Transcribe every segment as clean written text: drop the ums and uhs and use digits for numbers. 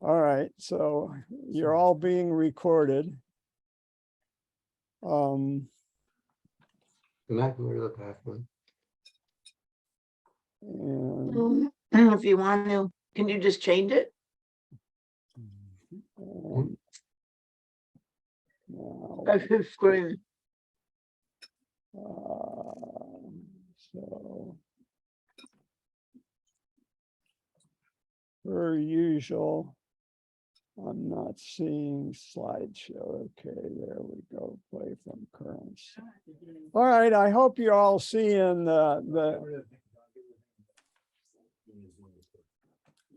All right, so you're all being recorded. Can I look at one? And, If you want to, can you just change it? and now, That's his screen. so per usual, I'm not seeing slideshow. Okay, there we go. Play from currents. All right, I hope you're all seeing the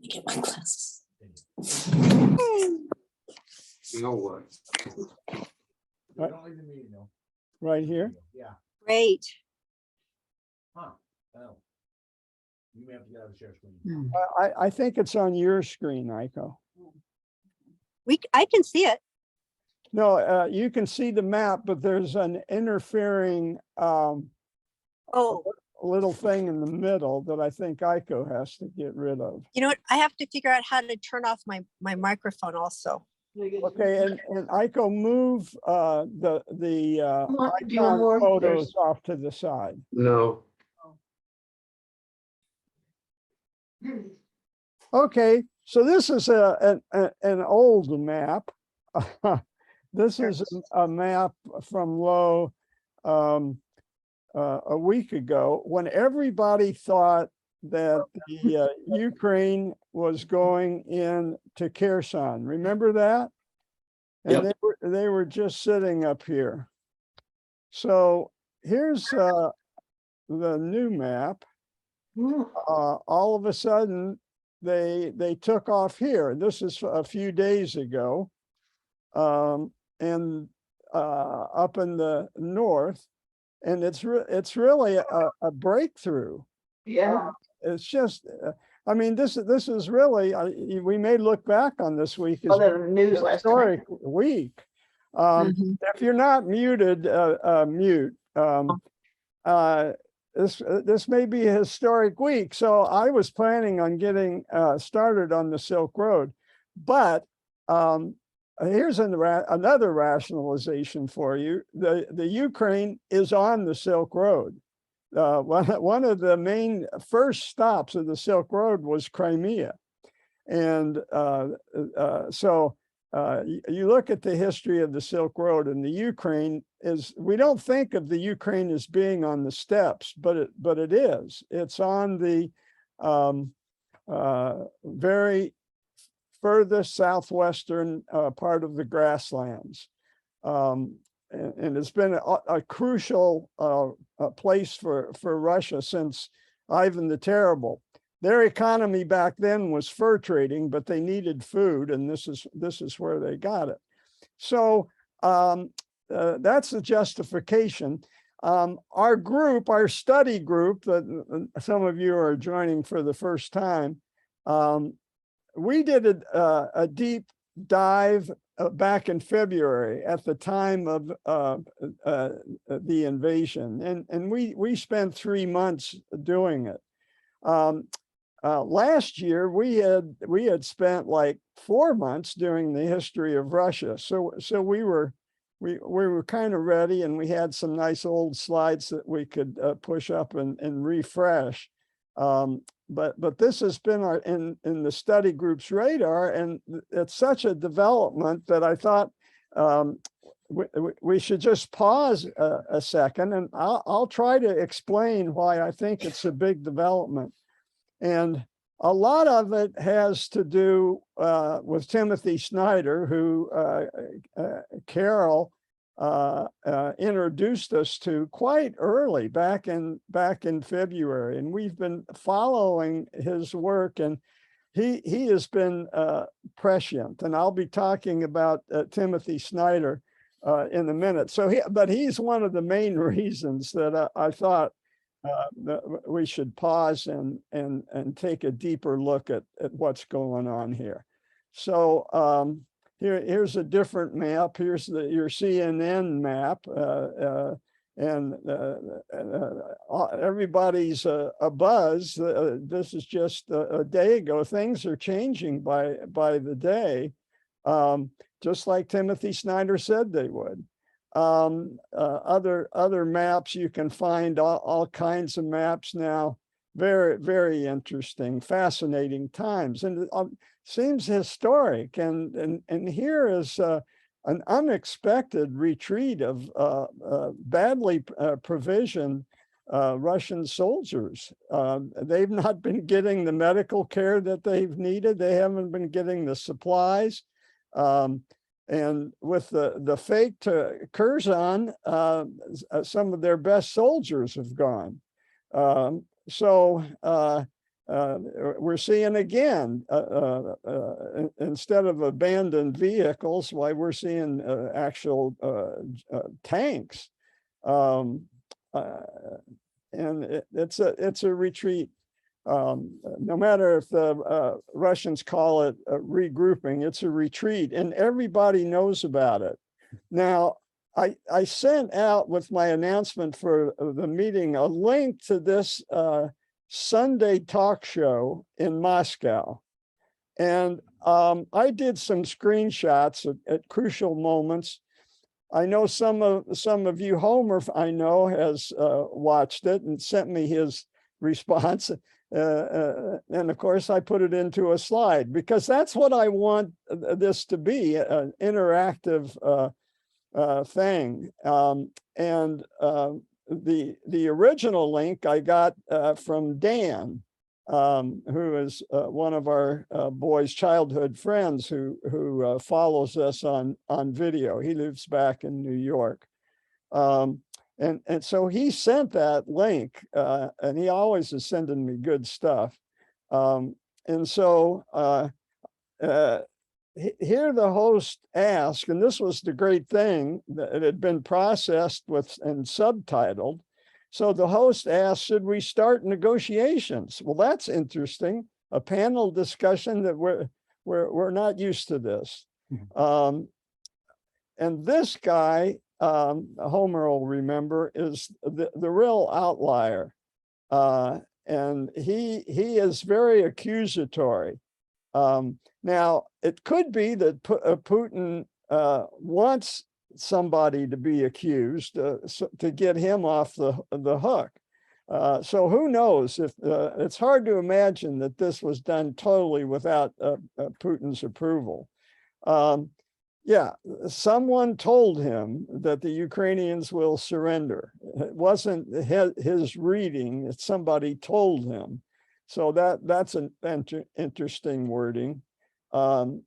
Get my glasses. You know what? right here. Yeah. Great. Huh. Oh. You may have to get out of the share screen. I think it's on your screen, Aiko. I can see it. No, you can see the map, but there's an interfering Oh, little thing in the middle that I think Aiko has to get rid of. you know what? I have to figure out how to turn off my microphone also. Okay, and Aiko, move the Do you want icon more? photos off to the side. No. Okay, so this is an old map. This is a map from Lowe a week ago, when everybody thought that the Ukraine was going into Kherson. Remember that? And Yep. they were just sitting up here. So here's the new map. All of a sudden, they took off here. This is a few days ago, and up in the north, and it's really a breakthrough. Yeah. It's just, I mean, this is really, we may look back on this week as Other news a last night. historic week. Mhm. If you're not muted, mute. This may be a historic week. So I was planning on getting started on the Silk Road, but here's another rationalization for you. The Ukraine is on the Silk Road. One of the main first stops of the Silk Road was Crimea. And so you look at the history of the Silk Road, and the Ukraine is, we don't think of the Ukraine as being on the steppes, but it is. It's on the very furthest southwestern part of the grasslands. And it's been a crucial place for Russia since Ivan the Terrible. Their economy back then was fur trading, but they needed food, and this is where they got it. So that's the justification. Our group, our study group, that some of you are joining for the first time, we did a deep dive back in February at the time of the invasion, and we spent 3 months doing it. Last year we had spent like 4 months doing the history of Russia, so we were kind of ready, and we had some nice old slides that we could push up and refresh. But this has been in the study group's radar, and it's such a development that I thought we should just pause a second, and I'll try to explain why I think it's a big development. And a lot of it has to do with Timothy Snyder, who Carol introduced us to quite early back in February, and we've been following his work, and he has been prescient, and I'll be talking about Timothy Snyder in a minute. So but he's one of the main reasons that I thought that we should pause and take a deeper look at what's going on here. So here's a different map. Here's your CNN map. everybody's abuzz. This is just a day ago. Things are changing by the day, just like Timothy Snyder said they would. Other maps, you can find all kinds of maps now. Very, very interesting, fascinating times, and it seems historic. And here is an unexpected retreat of badly provisioned Russian soldiers. They've not been getting the medical care that they've needed. They haven't been getting the supplies. And with the fake to Curzon, some of their best soldiers have gone. So we're seeing again, instead of abandoned vehicles, why we're seeing actual tanks. And it's a retreat. No matter if the Russians call it regrouping, it's a retreat, and everybody knows about it. Now, I sent out with my announcement for the meeting a link to this Sunday talk show in Moscow. And I did some screenshots at crucial moments. I know some of you, Homer, I know, has watched it and sent me his response. And of course, I put it into a slide because that's what I want this to be, an interactive thing. And the original link I got from Dan, who is one of our boys' childhood friends who follows us on video. He lives back in New York. And so he sent that link, and he always is sending me good stuff. And so here the host asked, and this was the great thing, that it had been processed with and subtitled. So the host asked, should we start negotiations? Well, that's interesting. A panel discussion that we're not used to this. And this guy, Homer will remember, is the real outlier. And he is very accusatory. Now, it could be that Putin wants somebody to be accused to get him off the hook. So who knows if it's hard to imagine that this was done totally without Putin's approval. Yeah, someone told him that the Ukrainians will surrender. It wasn't his reading, it's somebody told him. So that's an interesting wording. And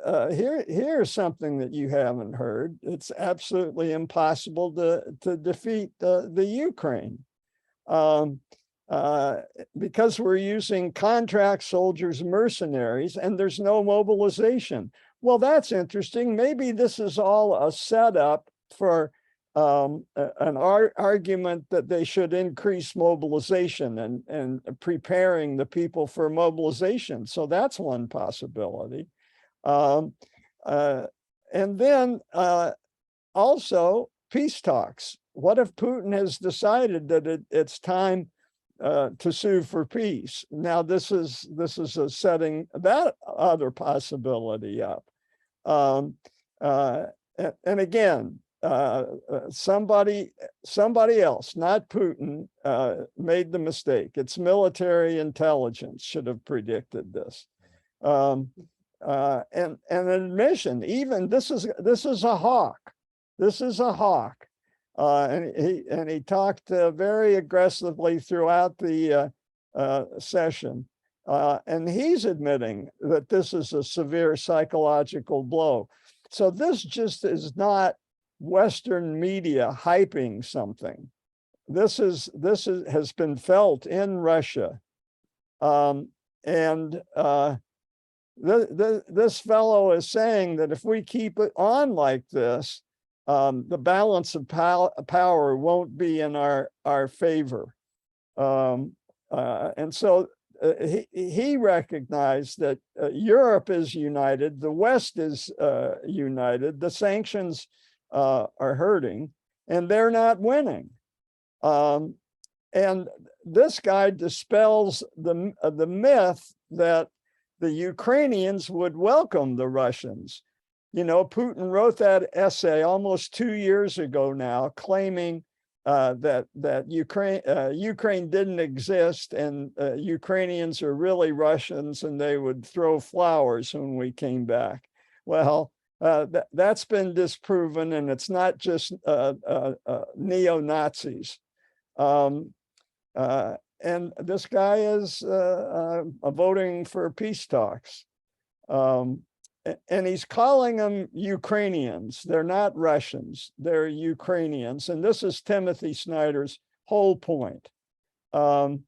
here's something that you haven't heard. It's absolutely impossible to defeat the Ukraine. Because we're using contract soldiers, mercenaries, and there's no mobilization. Well, that's interesting. Maybe this is all a setup for an argument that they should increase mobilization and preparing the people for mobilization. So that's one possibility. And then also peace talks. What if Putin has decided that it's time to sue for peace? Now, this is setting that other possibility up. And again, somebody else, not Putin, made the mistake. It's military intelligence should have predicted this. And an admission, even this is a hawk. This is a hawk. And he talked very aggressively throughout the session. And he's admitting that this is a severe psychological blow. So this just is not Western media hyping something. This has been felt in Russia. This fellow is saying that if we keep it on like this, the balance of power won't be in our favor. And so he recognized that Europe is united, the West is united, the sanctions are hurting, and they're not winning. And this guy dispels the myth that the Ukrainians would welcome the Russians. You know, Putin wrote that essay almost 2 years ago now, claiming that Ukraine didn't exist, and Ukrainians are really Russians, and they would throw flowers when we came back. Well, that's been disproven, and it's not just neo-Nazis. And this guy is voting for peace talks. And he's calling them Ukrainians. They're not Russians, they're Ukrainians. And this is Timothy Snyder's whole point. They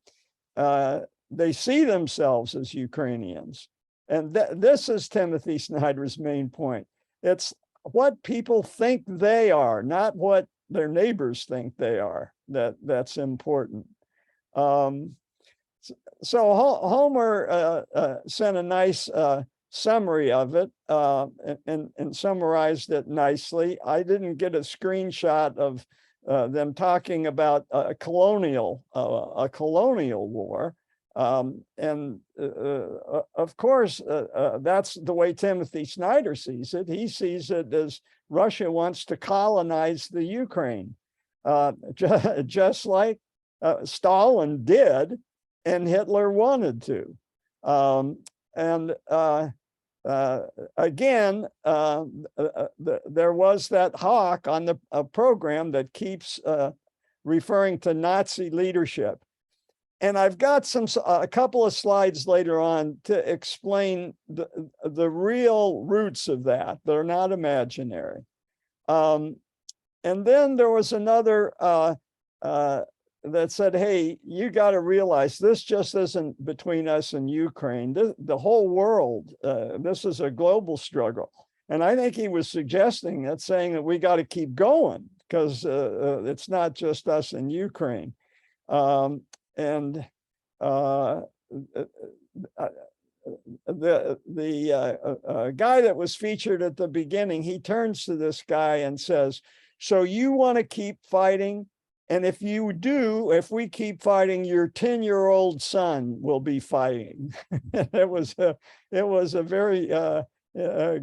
see themselves as Ukrainians. And this is Timothy Snyder's main point. It's what people think they are, not what their neighbors think they are, that's important. So Homer sent a nice summary of it and summarized it nicely. I didn't get a screenshot of them talking about a colonial war. And of course, that's the way Timothy Snyder sees it. He sees it as Russia wants to colonize the Ukraine, just like Stalin did and Hitler wanted to. Again, there was that hawk on the program that keeps referring to Nazi leadership. And I've got a couple of slides later on to explain the real roots of that. They're not imaginary. And then there was another that said, hey, you got to realize this just isn't between us and Ukraine. The whole world, this is a global struggle. And I think he was suggesting that, saying that we got to keep going because it's not just us and Ukraine. The guy that was featured at the beginning, he turns to this guy and says, so you want to keep fighting? And if you do, if we keep fighting, your 10-year-old son will be fighting. It was a very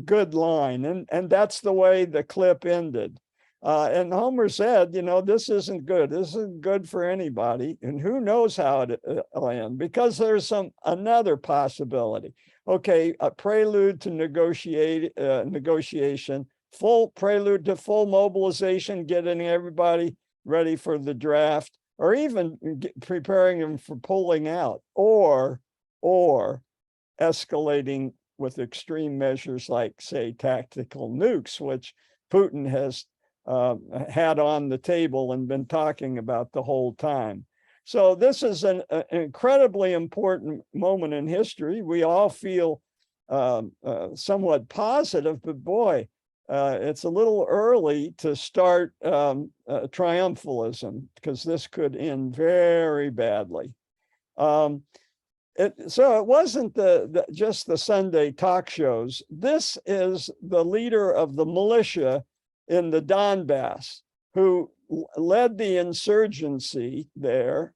good line. And that's the way the clip ended. And Homer said, you know, this isn't good. This isn't good for anybody. And who knows how it'll end, because there's another possibility. Okay, a prelude to negotiation, full prelude to full mobilization, getting everybody ready for the draft, or even preparing them for pulling out, or escalating with extreme measures like, say, tactical nukes, which Putin has had on the table and been talking about the whole time. So this is an incredibly important moment in history. We all feel somewhat positive, but boy, it's a little early to start triumphalism, because this could end very badly. So it wasn't just the Sunday talk shows. This is the leader of the militia in the Donbass, who led the insurgency there,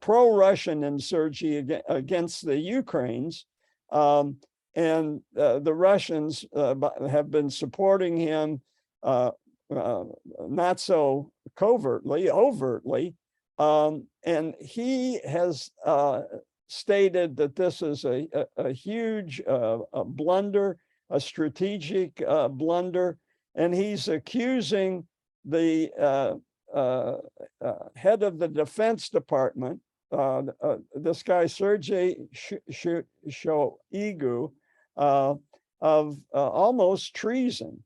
pro-Russian insurgency against the Ukrainians. And the Russians have been supporting him, not so overtly. And he has stated that this is a huge blunder, a strategic blunder. And he's accusing the head of the Defense Department, this guy, Sergei Shoigu, of almost treason.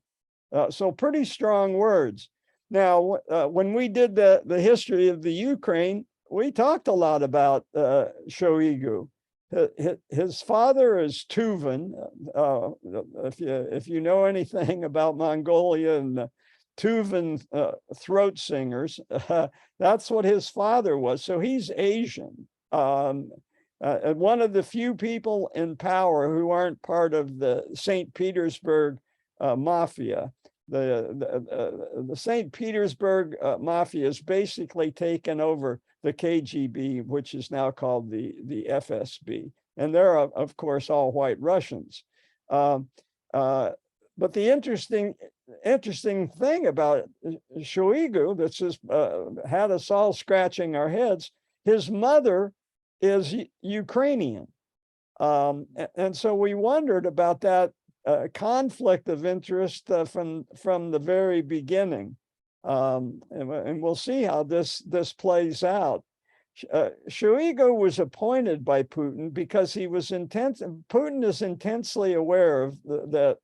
So pretty strong words. Now, when we did the history of the Ukraine, we talked a lot about Shoigu. His father is Tuvan. If you know anything about Mongolia and the Tuvan throat singers, that's what his father was. So he's Asian. And one of the few people in power who aren't part of the St. Petersburg mafia. the St. Petersburg mafia has basically taken over the KGB, which is now called the FSB, and they're of course all white Russians. But the interesting thing about Shoigu that's just had us all scratching our heads, his mother is Ukrainian. And so we wondered about that conflict of interest from the very beginning. And we'll see how this plays out. Shoigu was appointed by Putin because he was Putin is intensely aware of that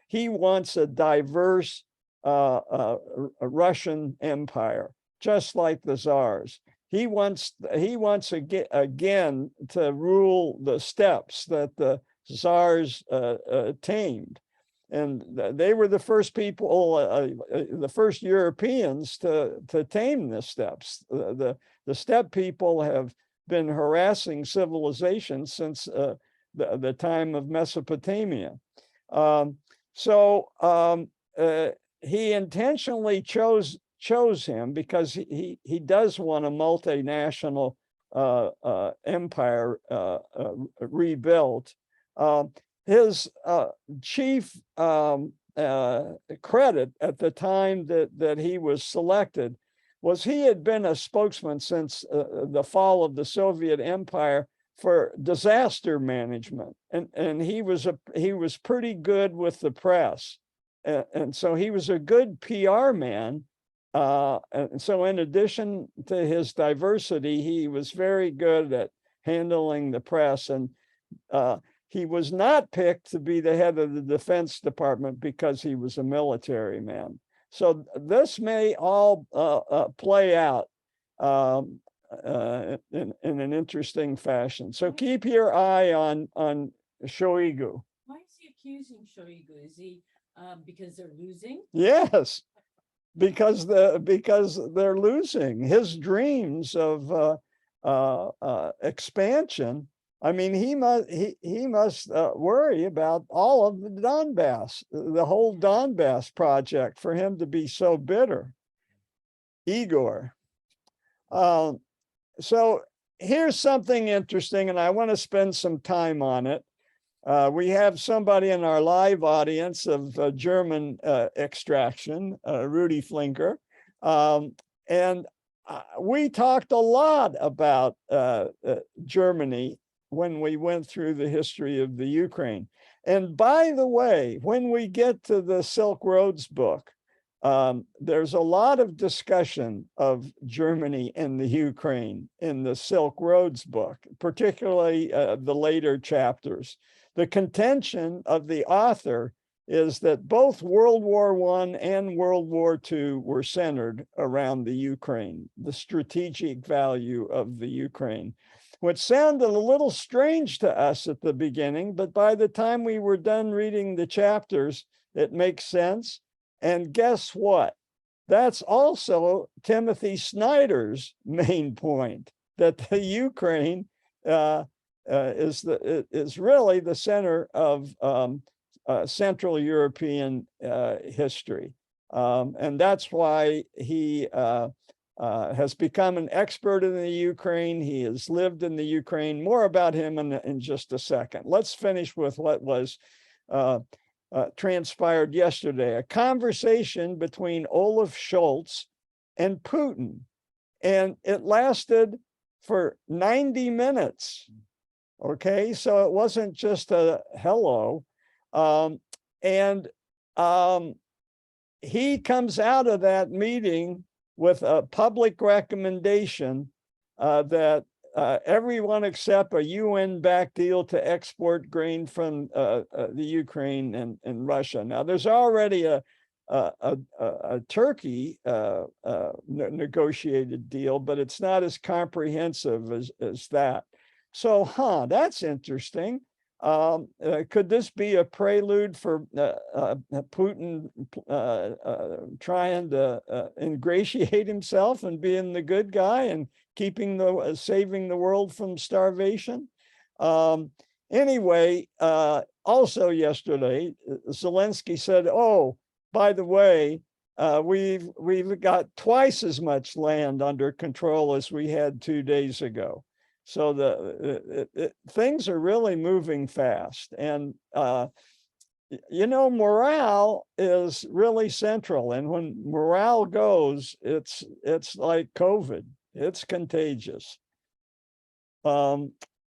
he wants a diverse a Russian empire, just like the czars. He wants again to rule the steppes that the czars tamed, and they were the first people, the first Europeans to tame the steppes. The steppe people have been harassing civilization since the time of Mesopotamia. He intentionally chose him because he does want a multinational empire rebuilt. His chief credit at the time that he was selected was he had been a spokesman since the fall of the Soviet Empire for disaster management, and he was pretty good with the press, and so he was a good PR man. And so in addition to his diversity, he was very good at handling the press, and he was not picked to be the head of the Defense Department because he was a military man. So this may all play out in an interesting fashion. So keep your eye on Shoigu. Why is he accusing Shoigu? Is he because they're losing? Yes, because they're losing. His dreams of expansion. I mean, he must worry about all of the Donbass, the whole Donbass project, for him to be so bitter. Igor. So here's something interesting, and I want to spend some time on it. We have somebody in our live audience of German extraction, Rudy Flinker. And we talked a lot about Germany when we went through the history of the Ukraine. And by the way, when we get to the Silk Roads book, there's a lot of discussion of Germany and the Ukraine in the Silk Roads book, particularly the later chapters. The contention of the author is that both World War I and World War II were centered around the Ukraine, the strategic value of the Ukraine, which sounded a little strange to us at the beginning, but by the time we were done reading the chapters, it makes sense. And guess what? That's also Timothy Snyder's main point, that the Ukraine is really the center of Central European history. And that's why he has become an expert in the Ukraine. He has lived in the Ukraine. More about him in just a second. Let's finish with what was transpired yesterday, a conversation between Olaf Scholz and Putin. And it lasted for 90 minutes. Okay, so it wasn't just a hello. He comes out of that meeting with a public recommendation that everyone accept a UN-backed deal to export grain from the Ukraine and Russia. Now, there's already a Turkey negotiated deal, but it's not as comprehensive as that. So, that's interesting. Could this be a prelude for Putin trying to ingratiate himself and being the good guy and saving the world from starvation? Anyway, also yesterday, Zelensky said, "Oh, by the way, we've got twice as much land under control as we had 2 days ago. So things are really moving fast, and you know, morale is really central. And when morale goes, it's like COVID. It's contagious. All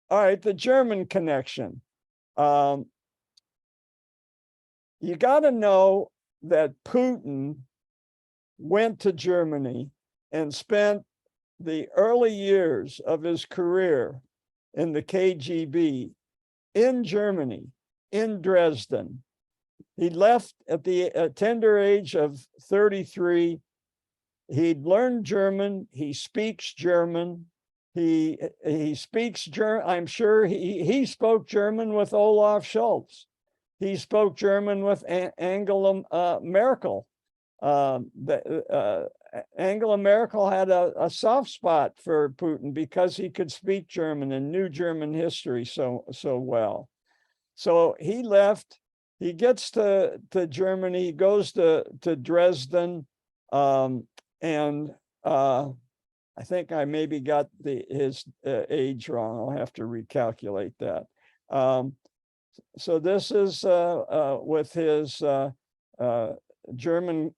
right, the German connection. You got to know that Putin went to Germany and spent the early years of his career in the KGB in Germany, in Dresden. He left at the tender age of 33. He'd learned German. He speaks German. He speaks German. I'm sure he spoke German with Olaf Scholz. He spoke German with Angela Merkel. Angela Merkel had a soft spot for Putin because he could speak German and knew German history so well. So he left. He gets to Germany, goes to Dresden, and I think I maybe got his age wrong. I'll have to recalculate that. So this is with his German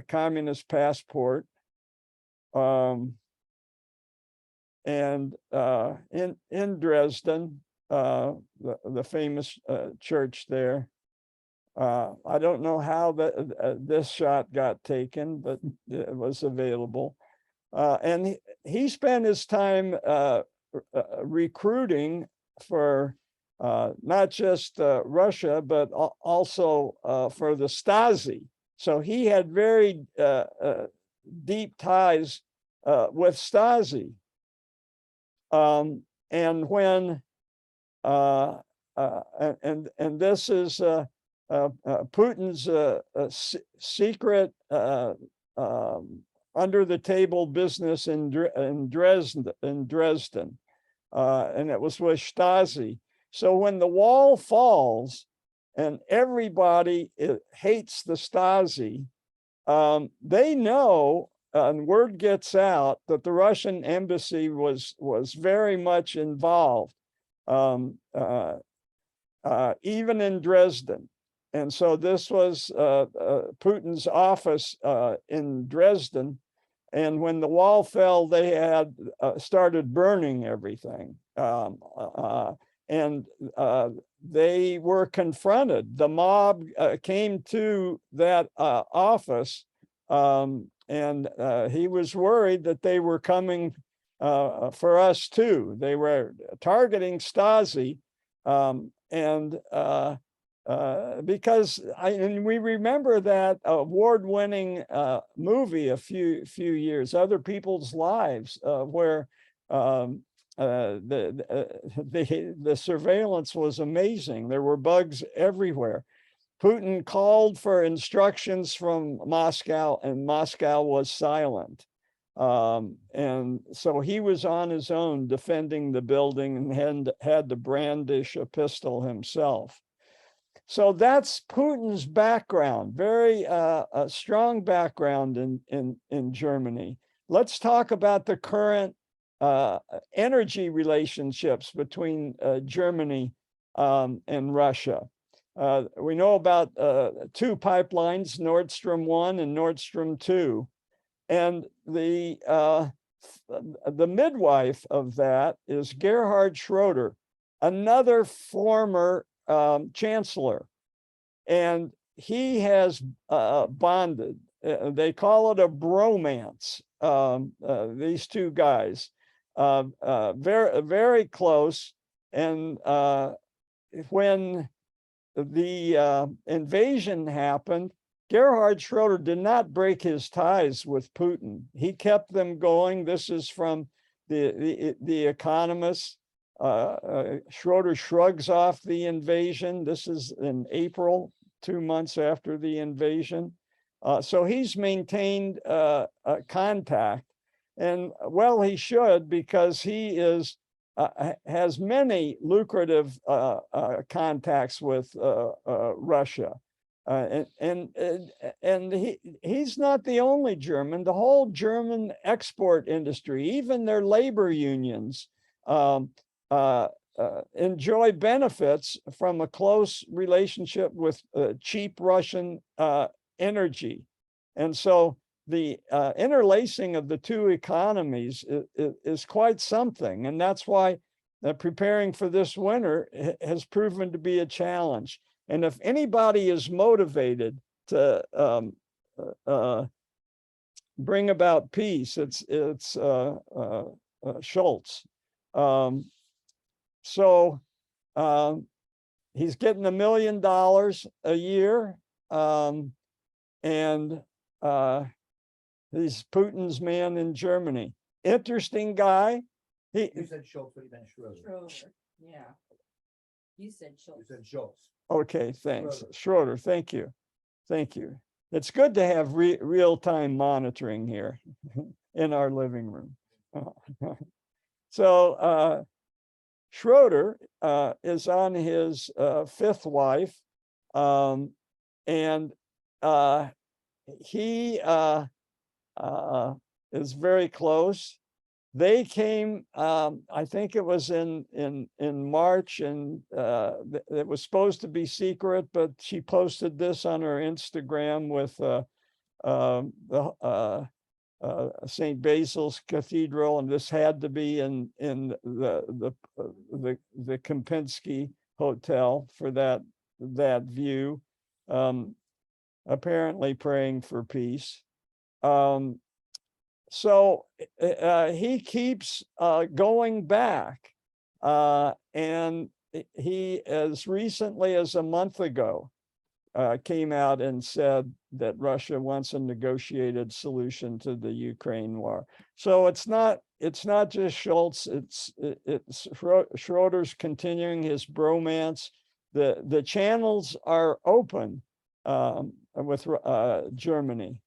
communist passport, and in Dresden, the famous church there. I don't know how this shot got taken, but it was available. And he spent his time recruiting for not just Russia, but also for the Stasi. So he had very deep ties with Stasi. And when and this is Putin's secret under the table business in Dresden, and it was with Stasi. So when the wall falls and everybody hates the Stasi, they know, and word gets out that the Russian embassy was very much involved, even in Dresden. And so this was Putin's office in Dresden. And when the wall fell, they had started burning everything. And they were confronted. The mob came to that office, and he was worried that they were coming for us too. They were targeting Stasi, because we remember that award-winning movie a few years, Other People's Lives, where the surveillance was amazing. There were bugs everywhere. Putin called for instructions from Moscow, and Moscow was silent. And so he was on his own defending the building and had to brandish a pistol himself. So that's Putin's background, very a strong background in Germany. Let's talk about the current energy relationships between Germany and Russia. We know about 2 pipelines, Nord Stream 1 and Nord Stream 2. And the midwife of that is Gerhard Schroeder, another former chancellor. And he has bonded. They call it a bromance, these 2 guys. Very, very close. And when the invasion happened, Gerhard Schroeder did not break his ties with Putin. He kept them going. This is from the Economist. Schroeder shrugs off the invasion. This is in April, 2 months after the invasion. So he's maintained contact, and well, he should, because he has many lucrative contacts with Russia. And he's not the only German. The whole German export industry, even their labor unions, enjoy benefits from a close relationship with cheap Russian energy. And so the interlacing of the two economies is quite something. And that's why preparing for this winter has proven to be a challenge. And if anybody is motivated to bring about peace, it's Schultz. He's getting $1 million a year, and he's Putin's man in Germany. Interesting guy. You said Schultz, but you meant Schroeder. Schroeder, yeah. You said You Schultz. said Schultz. Okay, thanks. Schroeder. Schroeder, thank you. Thank you. It's good to have real-time monitoring here in our living room. So Schroeder is on his fifth wife, and he is very close. They came, I think it was in March, and it was supposed to be secret, but she posted this on her Instagram with St. Basil's Cathedral, and this had to be in the Kempinski Hotel for that view. Apparently praying for peace. So he keeps going back, and he, as recently as a month ago, came out and said that Russia wants a negotiated solution to the Ukraine war. So it's not just Schultz, it's Schroeder's continuing his bromance. The channels are open with Germany.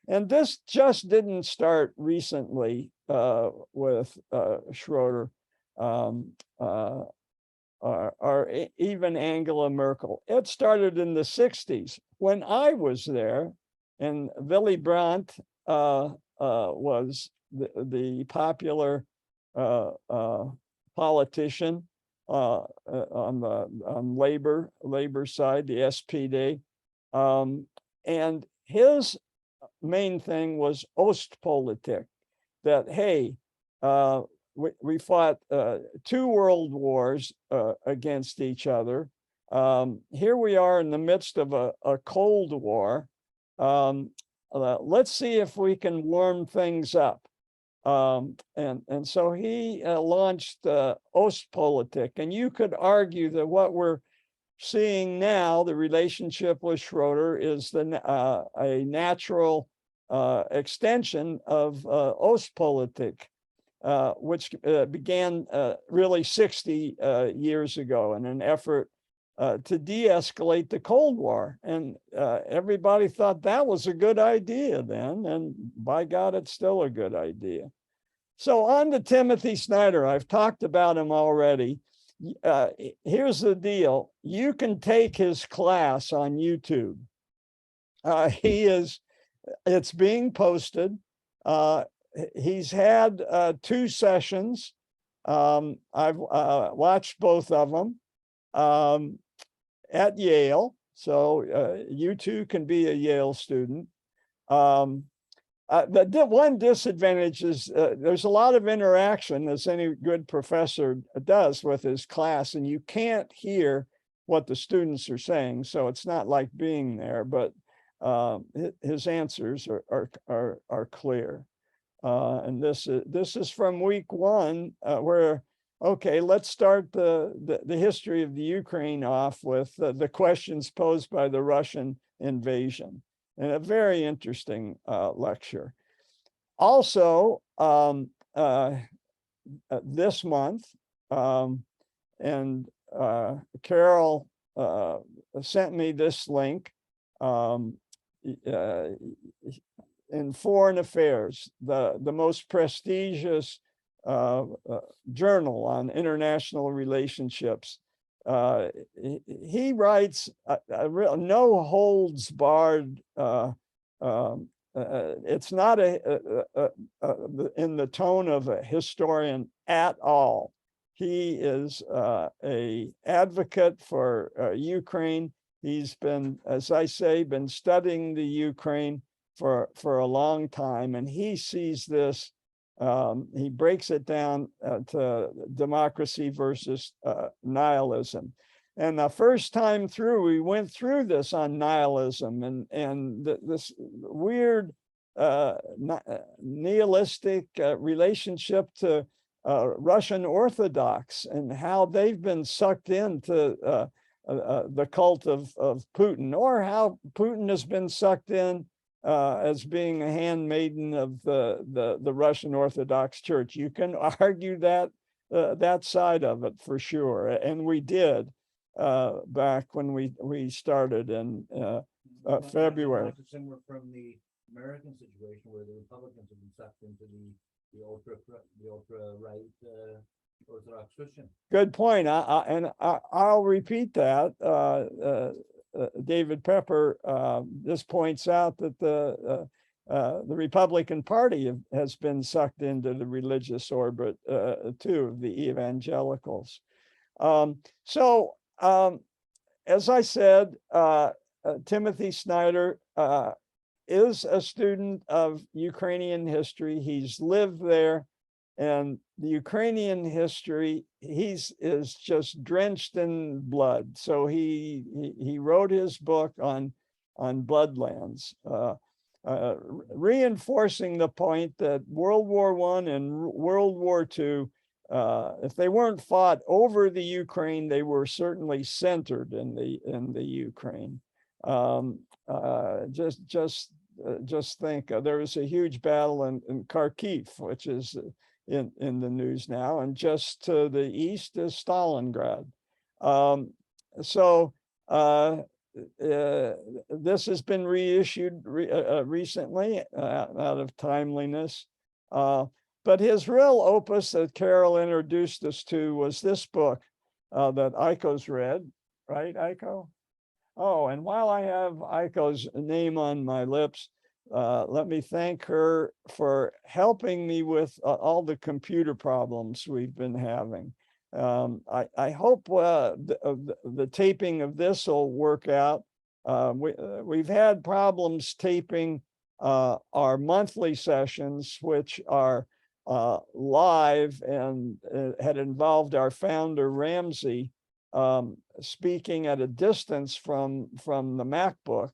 And this just didn't start recently with Schroeder or even Angela Merkel. It started in the 60s when I was there, and Willy Brandt was the popular politician on labor side, the SPD, and his main thing was Ostpolitik, that, hey, we fought 2 world wars against each other. Here we are in the midst of a Cold War. Let's see if we can warm things up. And so he launched Ostpolitik. And you could argue that what we're seeing now, the relationship with Schroeder, is a natural extension of Ostpolitik, which began really 60 years ago in an effort to de-escalate the Cold War. And everybody thought that was a good idea then, and by God, it's still a good idea. So on to Timothy Snyder. I've talked about him already. Here's the deal. You can take his class on YouTube. It's being posted. He's had 2 sessions. I've watched both of them at Yale. So you too can be a Yale student. The one disadvantage is there's a lot of interaction, as any good professor does, with his class, and you can't hear what the students are saying. So it's not like being there, but his answers are clear. And this is from week 1, where, okay, let's start the history of the Ukraine off with the questions posed by the Russian invasion. And a very interesting lecture. Also, this month, and Carol sent me this link in Foreign Affairs, the most prestigious journal on international relationships. he writes a real no holds barred. It's not in the tone of a historian at all. He is a advocate for Ukraine. He's been, as I say, been studying the Ukraine for a long time, and he sees this. He breaks it down to democracy versus nihilism. And the first time through, we went through this on nihilism and this weird nihilistic relationship to Russian Orthodox and how they've been sucked into the cult of Putin, or how Putin has been sucked in as being a handmaiden of the Russian Orthodox Church. You can argue that that side of it for sure, and we did back when we started in February. Not dissimilar from the American situation where the Republicans have been sucked into the ultra right Orthodox Christian. Good point. I'll repeat that. David Pepper just points out that the Republican Party has been sucked into the religious orbit too of the evangelicals. As I said, Timothy Snyder is a student of Ukrainian history. He's lived there, and the Ukrainian history, is just drenched in blood. So he wrote his book on bloodlands, reinforcing the point that World War I and World War II, if they weren't fought over the Ukraine, they were certainly centered in the Ukraine. Just think, there was a huge battle in Kharkiv, which is in the news now, and just to the east is Stalingrad. This has been reissued recently out of timeliness. But his real opus that Carol introduced us to was this book that Aiko's read, right, Aiko? Oh, and while I have Aiko's name on my lips, let me thank her for helping me with all the computer problems we've been having. I hope the taping of this will work out. We've had problems taping our monthly sessions, which are live and had involved our founder, Ramsey, speaking at a distance from the MacBook.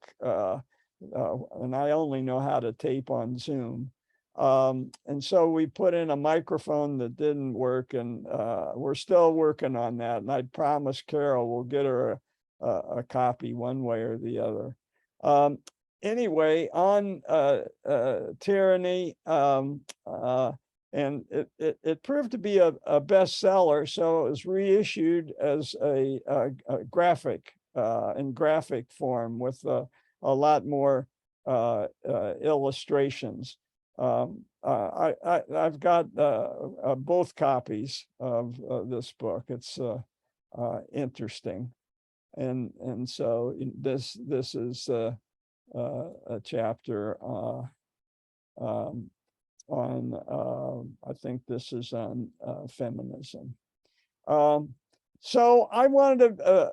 And I only know how to tape on Zoom. And so we put in a microphone that didn't work, and we're still working on that. And I promise Carol we'll get her a copy one way or the other. Anyway, on tyranny, and it proved to be a bestseller, so it was reissued as a graphic in graphic form with a lot more illustrations. I've got both copies of this book. It's interesting, and so this is a chapter on I think this is on feminism. So I wanted to,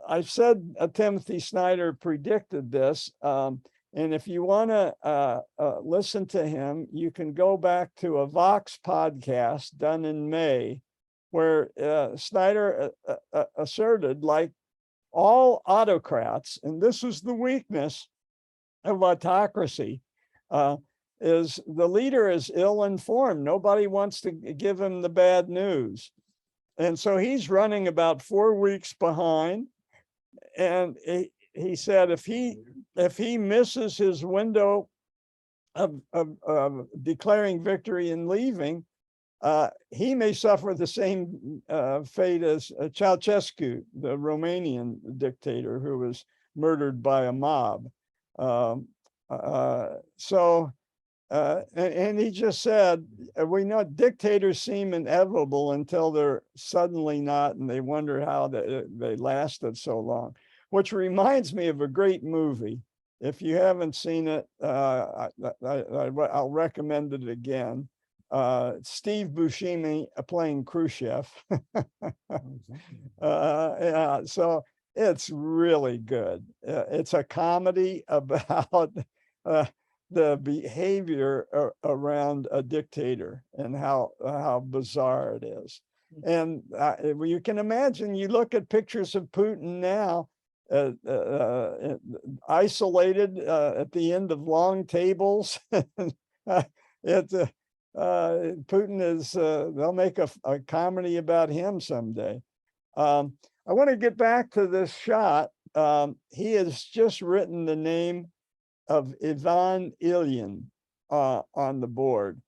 I've said Timothy Snyder predicted this, and if you want to listen to him, you can go back to a Vox podcast done in May, where Snyder asserted, like all autocrats, and this is the weakness of autocracy, is the leader is ill-informed. Nobody wants to give him the bad news. And so he's running about 4 weeks behind. And he said if he misses his window of declaring victory and leaving, he may suffer the same fate as Ceausescu, the Romanian dictator who was murdered by a mob. So and he just said, we know dictators seem inevitable until they're suddenly not, and they wonder how they lasted so long, which reminds me of a great movie. If you haven't seen it, I'll recommend it again. Steve Buscemi playing Khrushchev. Yeah, so it's really good. It's a comedy about the behavior around a dictator and how bizarre it is. And you can imagine, you look at pictures of Putin now, isolated at the end of long tables. Putin is, they'll make a comedy about him someday. I want to get back to this shot. He has just written the name of Ivan Ilyin on the board.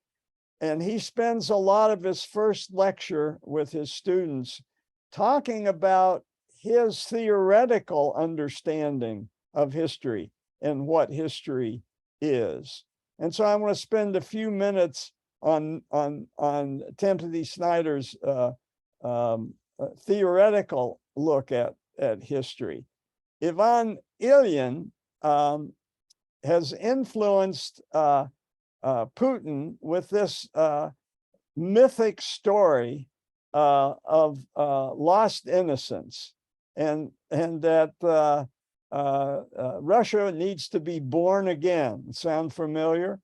And he spends a lot of his first lecture with his students talking about his theoretical understanding of history and what history is. And so I want to spend a few minutes on Timothy Snyder's theoretical look at history. Ivan Ilyin has influenced Putin with this mythic story of lost innocence, and that Russia needs to be born again. Sound familiar?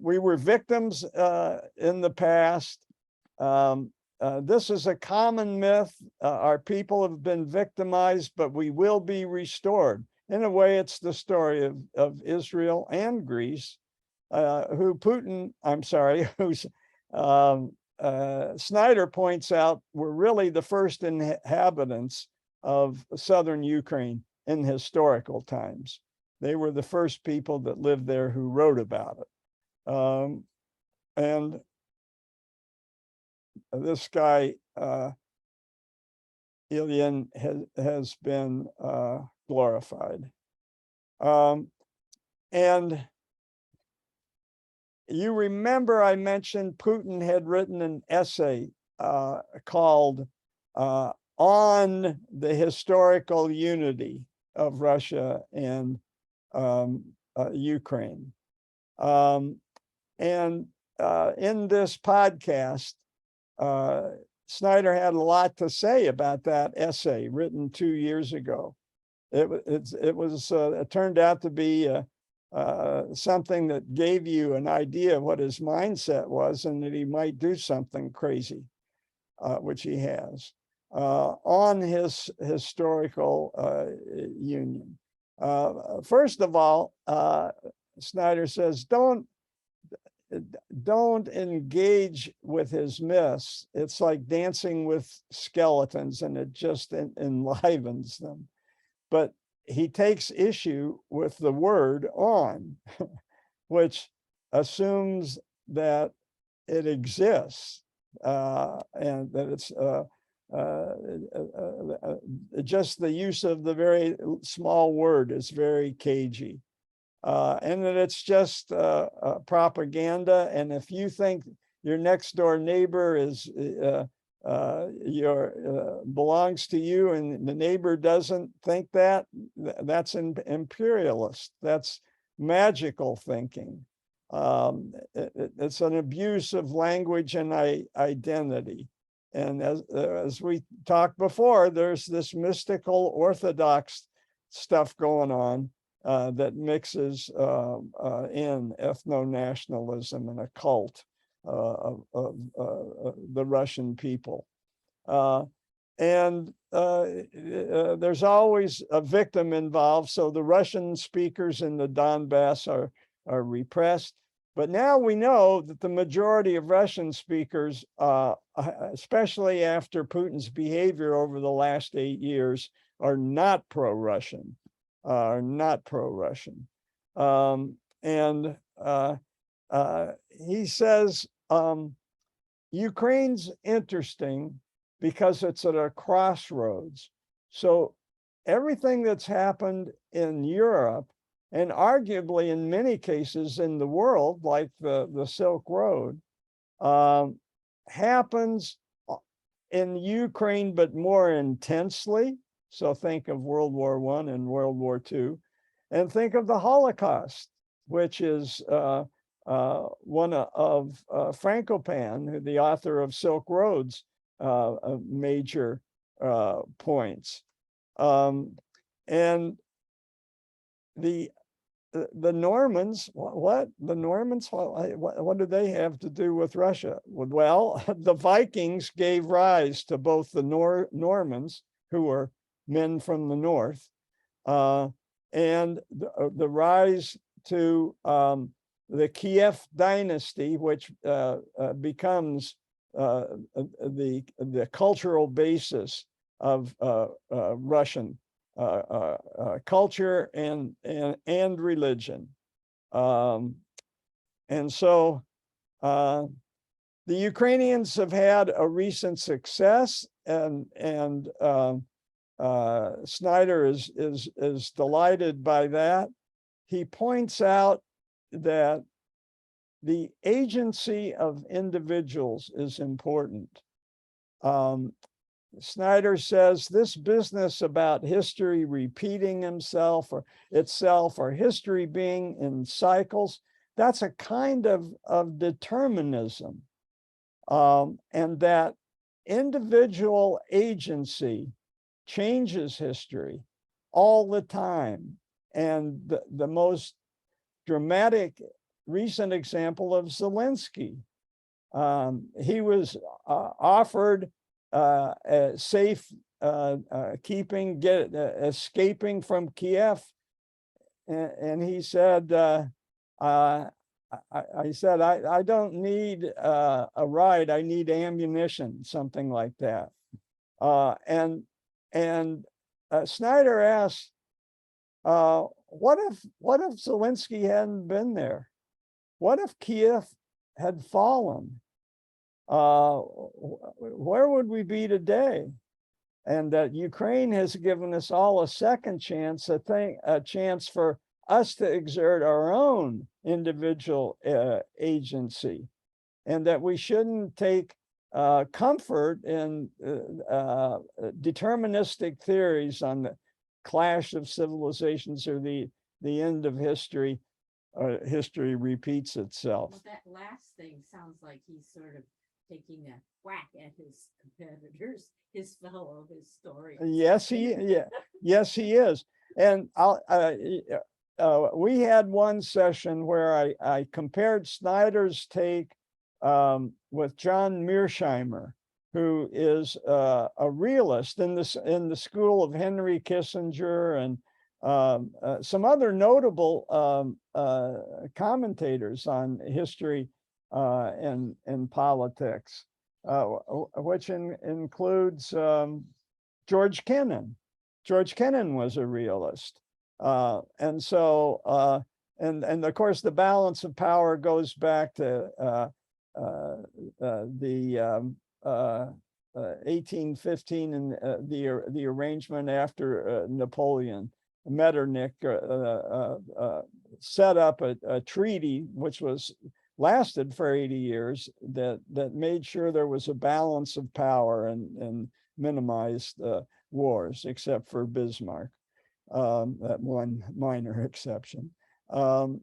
We were victims in the past. This is a common myth. Our people have been victimized, but we will be restored. In a way, it's the story of Israel and Greece, who's Snyder points out were really the first inhabitants of southern Ukraine in historical times. They were the first people that lived there who wrote about it. And this guy, Ilyin, has been glorified. And you remember I mentioned Putin had written an essay called On the Historical Unity of Russia and Ukraine. And in this podcast, Snyder had a lot to say about that essay written 2 years ago. It turned out to be something that gave you an idea of what his mindset was, and that he might do something crazy, which he has, on his historical union. First of all, Snyder says, don't engage with his myths. It's like dancing with skeletons, and it just enlivens them. But he takes issue with the word on, which assumes that it exists, and that it's just the use of the very small word is very cagey. And that it's just propaganda. And if you think your next door neighbor is belongs to you, and the neighbor doesn't think that, that's imperialist. That's magical thinking. It's an abuse of language and identity. And as we talked before, there's this mystical Orthodox stuff going on that mixes in ethno-nationalism and a cult of the Russian people. And there's always a victim involved. So the Russian speakers in the Donbass are repressed. But now we know that the majority of Russian speakers, especially after Putin's behavior over the last 8 years, are not pro-Russian. He says Ukraine's interesting because it's at a crossroads. So everything that's happened in Europe, and arguably in many cases in the world, like the Silk Road, happens in Ukraine, but more intensely. So think of World War I and World War II, and think of the Holocaust, which is one of Frankopan, the author of Silk Road's major points. And the Normans, what the Normans, what do they have to do with Russia? Well, the Vikings gave rise to both the Normans, who were men from the north, and the rise to the Kiev dynasty, which becomes the cultural basis of Russian culture and religion. And so the Ukrainians have had a recent success, and Snyder is delighted by that. He points out that the agency of individuals is important. Snyder says this business about history repeating itself or history being in cycles, that's a kind of determinism. And that individual agency changes history all the time. And the most dramatic recent example of Zelensky, he was offered safe escaping from Kiev, and he said, I said, I don't need a ride, I need ammunition, something like that. And Snyder asked, what if Zelensky hadn't been there? What if Kiev had fallen? Where would we be today? And that Ukraine has given us all a second chance, a chance for us to exert our own individual agency, and that we shouldn't take comfort in deterministic theories on the clash of civilizations or the end of history. History repeats itself. Well, that last thing sounds like he's sort of taking a whack at his competitors, his fellow historians. Yes, yes, he is. And we had one session where I compared Snyder's take with John Mearsheimer, who is a realist in the school of Henry Kissinger and some other notable commentators on history and politics, which includes George Kennan. George Kennan was a realist. And so, and of course, the balance of power goes back to the 1815 and the arrangement after Napoleon. Metternich set up a treaty which lasted for 80 years that made sure there was a balance of power and minimized wars, except for Bismarck, that one minor exception. And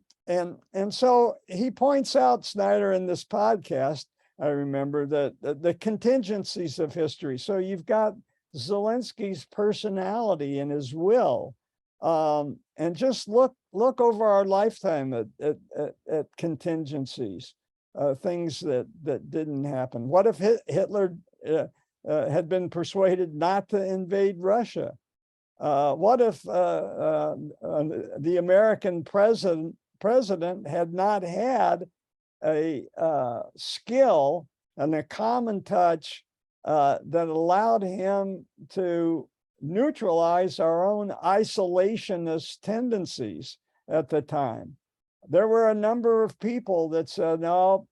so he points out, Snyder, in this podcast, I remember, that the contingencies of history. So you've got Zelensky's personality and his will. And just look over our lifetime at contingencies, things that didn't happen. What if Hitler had been persuaded not to invade Russia? What if the American president had not had a skill and a common touch that allowed him to neutralize our own isolationist tendencies at the time? There were a number of people that said, no,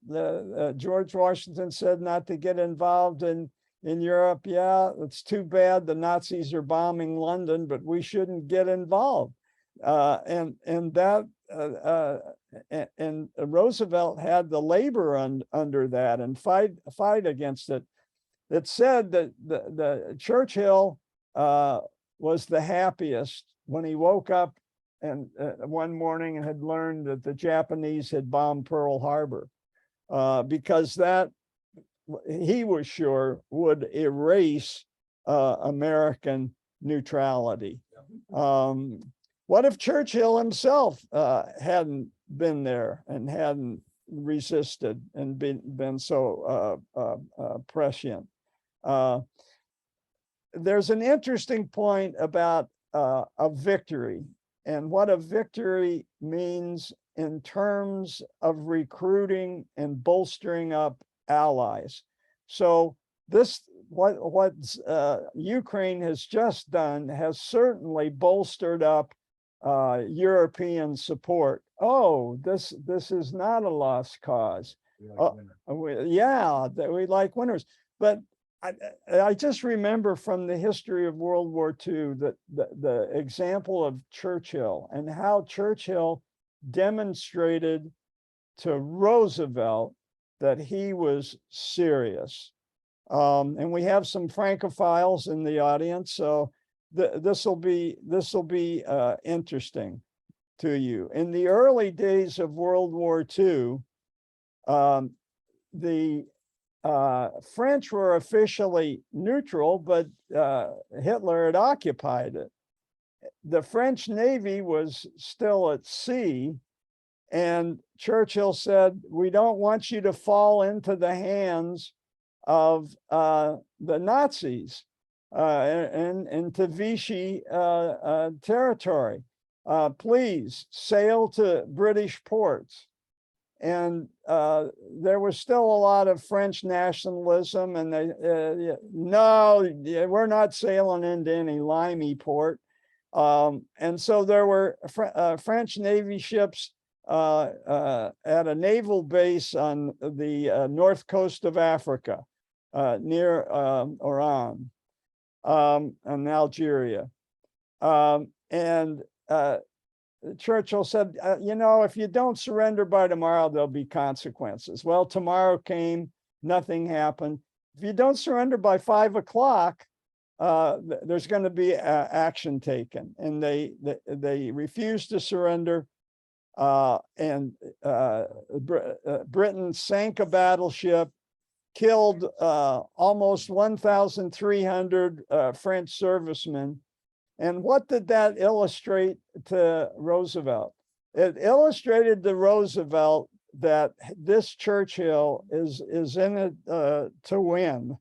George Washington said not to get involved in in Europe, yeah, it's too bad the Nazis are bombing London, but we shouldn't get involved. And Roosevelt had the labor under that and fight against it. It said that the Churchill was the happiest when he woke up and one morning and had learned that the Japanese had bombed Pearl Harbor, because that, he was sure, would erase American neutrality. What if Churchill himself hadn't been there and hadn't resisted and been so prescient? There's an interesting point about a victory and what a victory means in terms of recruiting and bolstering up allies. So this, what Ukraine has just done has certainly bolstered up European support. Oh, this is not a lost cause. Yeah, that we like winners. But I just remember from the history of World War II that the example of Churchill and how Churchill demonstrated to Roosevelt that he was serious. And we have some Francophiles in the audience, so this will be interesting to you. In the early days of World War II, the French were officially neutral, but Hitler had occupied it. The French Navy was still at sea, and Churchill said, "We don't want you to fall into the hands of the Nazis and into Vichy territory. Please sail to British ports." And there was still a lot of French nationalism, and they, no, we're not sailing into any limey port. And so there were French Navy ships at a naval base on the north coast of Africa, near Oran and Algeria. Churchill said, you know, if you don't surrender by tomorrow, there'll be consequences. Well, tomorrow came, nothing happened. If you don't surrender by 5 o'clock, there's going to be action taken. And they refused to surrender. Britain sank a battleship, killed almost 1,300 French servicemen. And what did that illustrate to Roosevelt? It illustrated to Roosevelt that this Churchill is in it to win.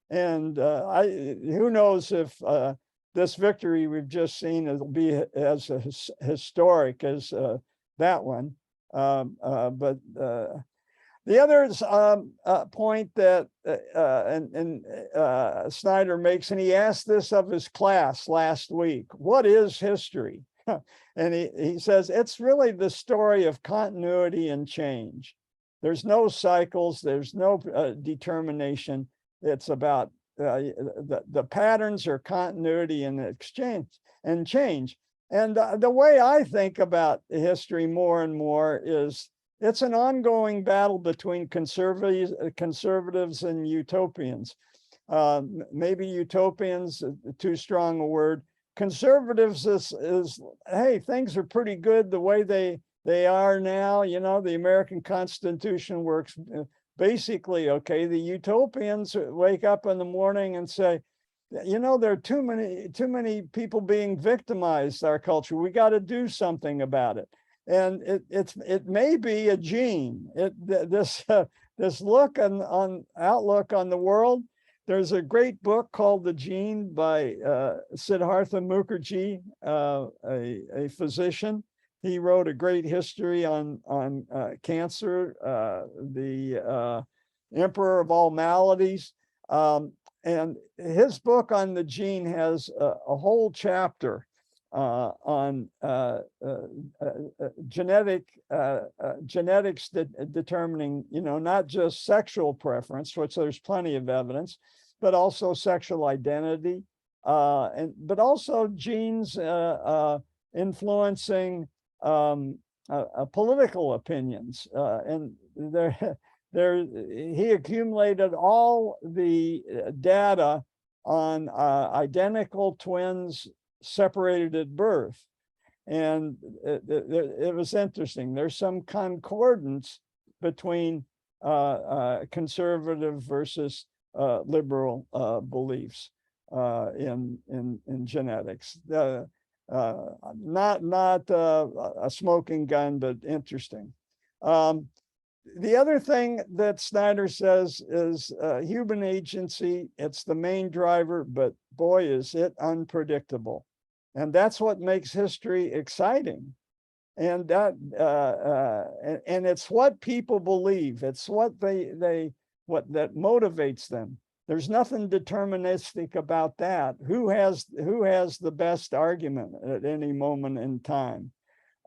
And who knows if this victory we've just seen will be as historic as that one. But the other point that Snyder makes, and he asked this of his class last week, what is history? And he says, it's really the story of continuity and change. There's no cycles, there's no determination. It's about the patterns are continuity and exchange and change. And the way I think about history more and more is it's an ongoing battle between conservatives and utopians. Maybe utopians, too strong a word. Conservatives is, hey, things are pretty good the way they are now. You know, the American Constitution works basically okay. The utopians wake up in the morning and say, you know, there are too many people being victimized in our culture. We got to do something about it. And it may be a gene. This look on outlook on the world. There's a great book called The Gene by Siddhartha Mukherjee, a physician. He wrote a great history on cancer, the emperor of all maladies. And his book on the gene has a whole chapter on genetics determining, you know, not just sexual preference, which there's plenty of evidence, but also sexual identity, but also genes influencing political opinions. And he accumulated all the data on identical twins separated at birth. And it was interesting. There's some concordance between conservative versus liberal beliefs in genetics. Not a smoking gun, but interesting. The other thing that Snyder says is human agency. It's the main driver, but boy, is it unpredictable. And that's what makes history exciting. And that and it's what people believe. It's what what that motivates them. There's nothing deterministic about that. Who has the best argument at any moment in time?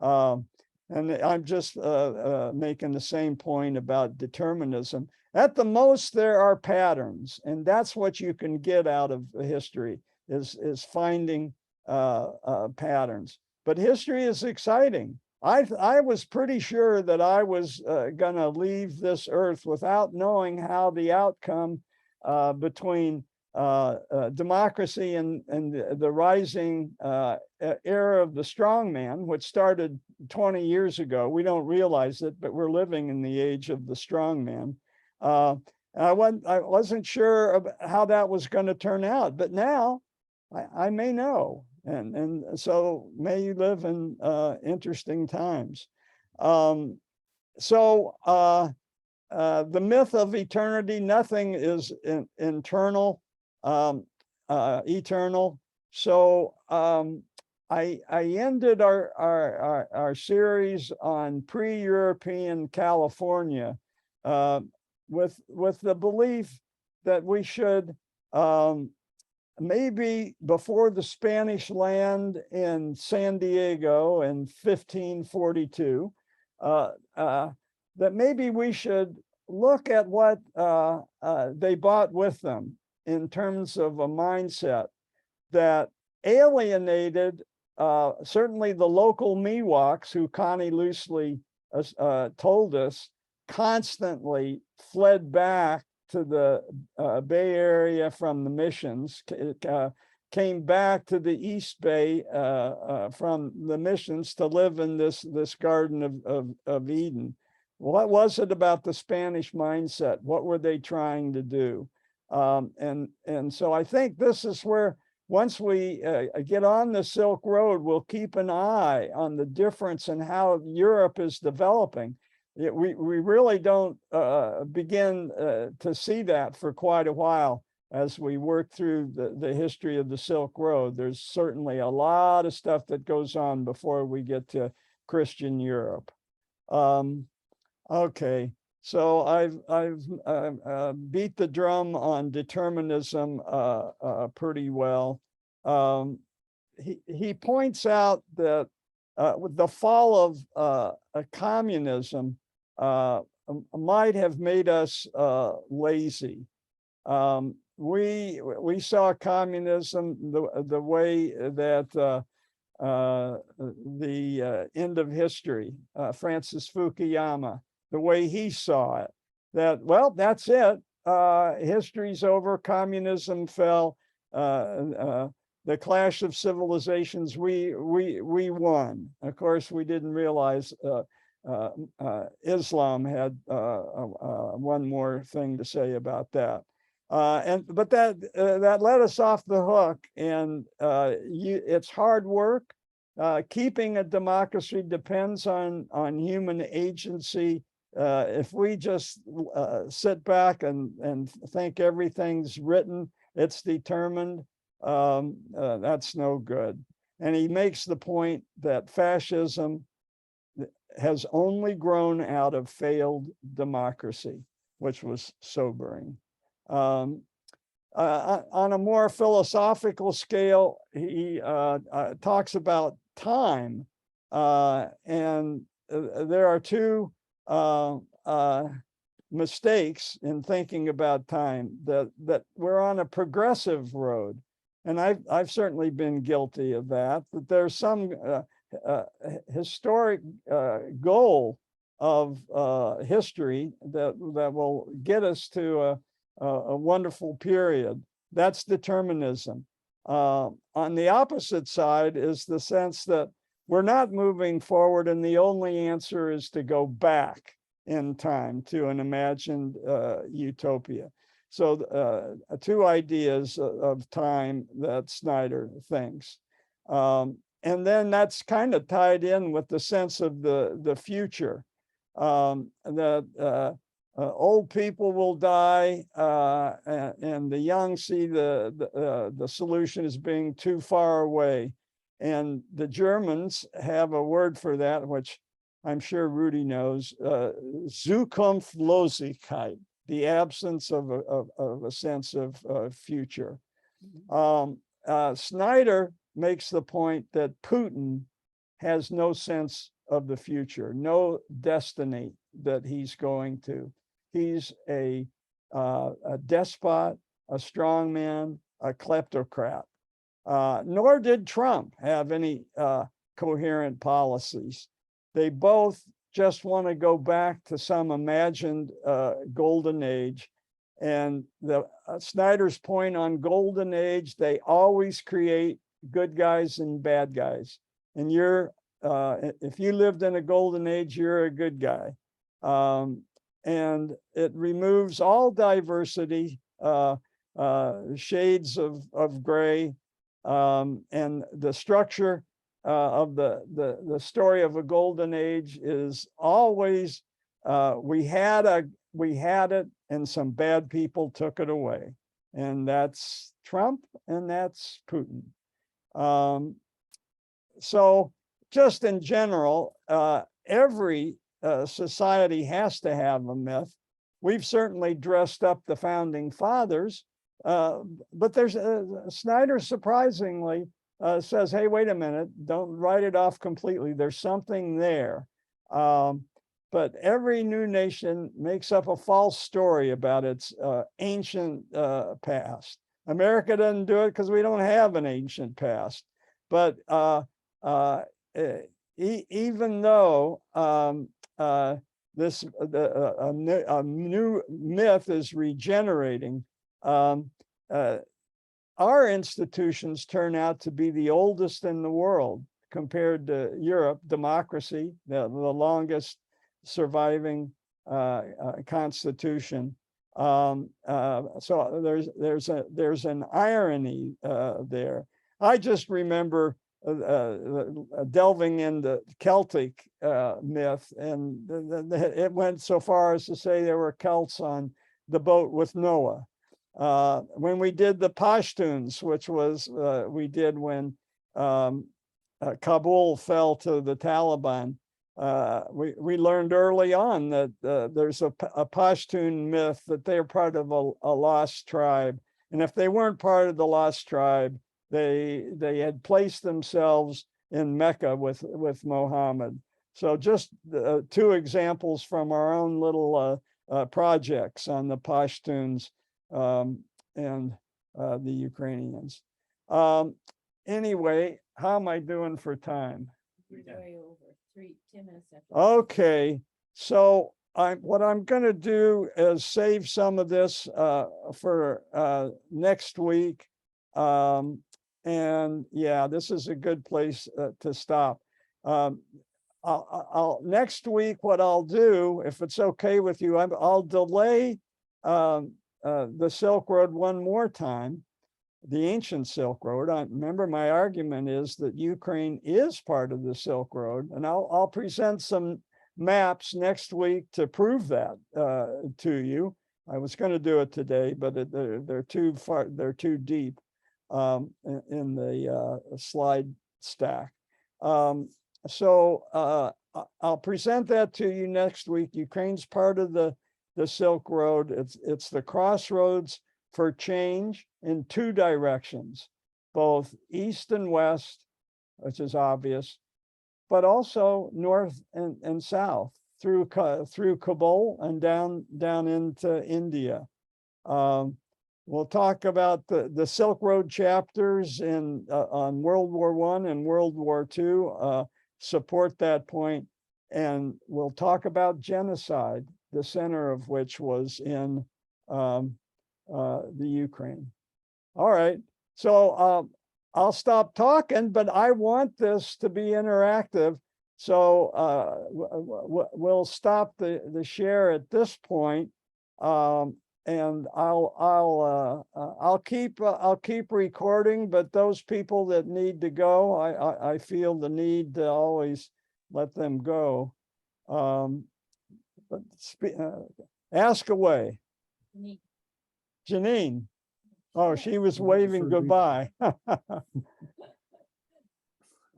And I'm just making the same point about determinism. At the most, there are patterns, and that's what you can get out of history is finding patterns. But history is exciting. I was pretty sure that I was going to leave this earth without knowing how the outcome between democracy and the rising era of the strongman, which started 20 years ago. We don't realize it, but we're living in the age of the strongman. I wasn't sure of how that was going to turn out, but now I may know. And so may you live in interesting times. The myth of eternity, nothing is internal, eternal. So I ended our series on pre-European California with the belief that we should maybe before the Spanish land in San Diego in 1542, that maybe we should look at what they brought with them in terms of a mindset that alienated certainly the local Miwoks, who Connie loosely told us constantly fled back to the Bay Area from the missions, came back to the East Bay from the missions to live in this Garden of Eden. What was it about the Spanish mindset? What were they trying to do? And so I think this is where, once we get on the Silk Road, we'll keep an eye on the difference in how Europe is developing. We really don't begin to see that for quite a while as we work through the history of the Silk Road. There's certainly a lot of stuff that goes on before we get to Christian Europe. Okay, so I've beat the drum on determinism pretty well. He points out that with the fall of communism might have made us lazy. We saw communism the way that the end of history, Francis Fukuyama, the way he saw it, that, well, that's it. History's over. Communism fell. The clash of civilizations, we won. Of course, we didn't realize Islam had one more thing to say about that. But that let us off the hook, and it's hard work. Keeping a democracy depends on human agency. If we just sit back and think everything's written, it's determined, that's no good. And he makes the point that fascism has only grown out of failed democracy, which was sobering. On a more philosophical scale, he talks about time, and there are two mistakes in thinking about time, that we're on a progressive road. And I've certainly been guilty of that, that there's some historic goal of history that will get us to a wonderful period. That's determinism. On the opposite side is the sense that we're not moving forward, and the only answer is to go back in time to an imagined utopia. So two ideas of time that Snyder thinks. And then that's kind of tied in with the sense of the future, that old people will die, and the young see the solution as being too far away. And the Germans have a word for that, which I'm sure Rudy knows, Zukunftslosigkeit, the absence of a sense of future. Snyder makes the point that Putin has no sense of the future, no destiny that he's going to. He's a despot, a strongman, a kleptocrat. Nor did Trump have any coherent policies. They both just want to go back to some imagined golden age. And Snyder's point on golden age, they always create good guys and bad guys. And if you lived in a golden age, you're a good guy. And it removes all diversity, shades of gray, and the structure of the story of a golden age is always we had it and some bad people took it away, and that's Trump and that's Putin. So just in general, every society has to have a myth. We've certainly dressed up the founding fathers, but there's Snyder surprisingly says, hey, wait a minute, don't write it off completely. There's something there. But every new nation makes up a false story about its ancient past. America doesn't do it because we don't have an ancient past. But even though a new myth is regenerating, our institutions turn out to be the oldest in the world compared to Europe, democracy, the longest surviving constitution. So there's an irony there. I just remember delving into Celtic myth, and it went so far as to say there were Celts on the boat with Noah. When we did the Pashtuns, which was we did when Kabul fell to the Taliban, we learned early on that there's a Pashtun myth that they're part of a lost tribe, and if they weren't part of the lost tribe, they had placed themselves in Mecca with Muhammad. So just two examples from our own little projects on the Pashtuns and the Ukrainians. Anyway, how am I doing for time? You're way over 10 minutes after. Okay, so what I'm going to do is save some of this for next week. And yeah, this is a good place to stop. Next week, what I'll do, if it's okay with you, I'll delay the Silk Road one more time, the ancient Silk Road. Remember, my argument is that Ukraine is part of the Silk Road, and I'll present some maps next week to prove that to you. I was going to do it today, but they're too far, they're too deep in the slide stack. So I'll present that to you next week. Ukraine's part of the Silk Road. It's the crossroads for change in two directions, both east and west, which is obvious, but also north and south. through Kabul and down into India. We'll talk about the Silk Road chapters on World War I and World War II, support that point. And we'll talk about genocide, the center of which was in the Ukraine. All right, so I'll stop talking, but I want this to be interactive. So we'll stop the share at this point. And I'll keep recording, but those people that need to go, I feel the need to always let them go. But ask away. Janine. Oh, she was waving goodbye.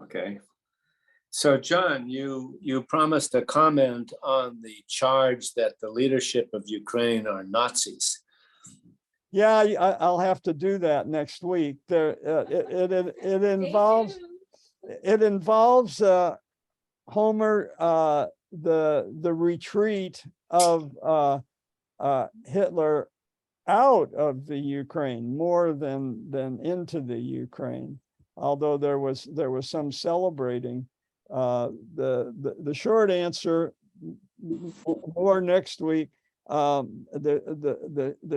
Okay. So John, you promised a comment on the charge that the leadership of Ukraine are Nazis. Yeah, I'll have to do that next week. It involves Homer, the retreat of Hitler out of the Ukraine more than into the Ukraine. Although there was some celebrating. The short answer, more next week. The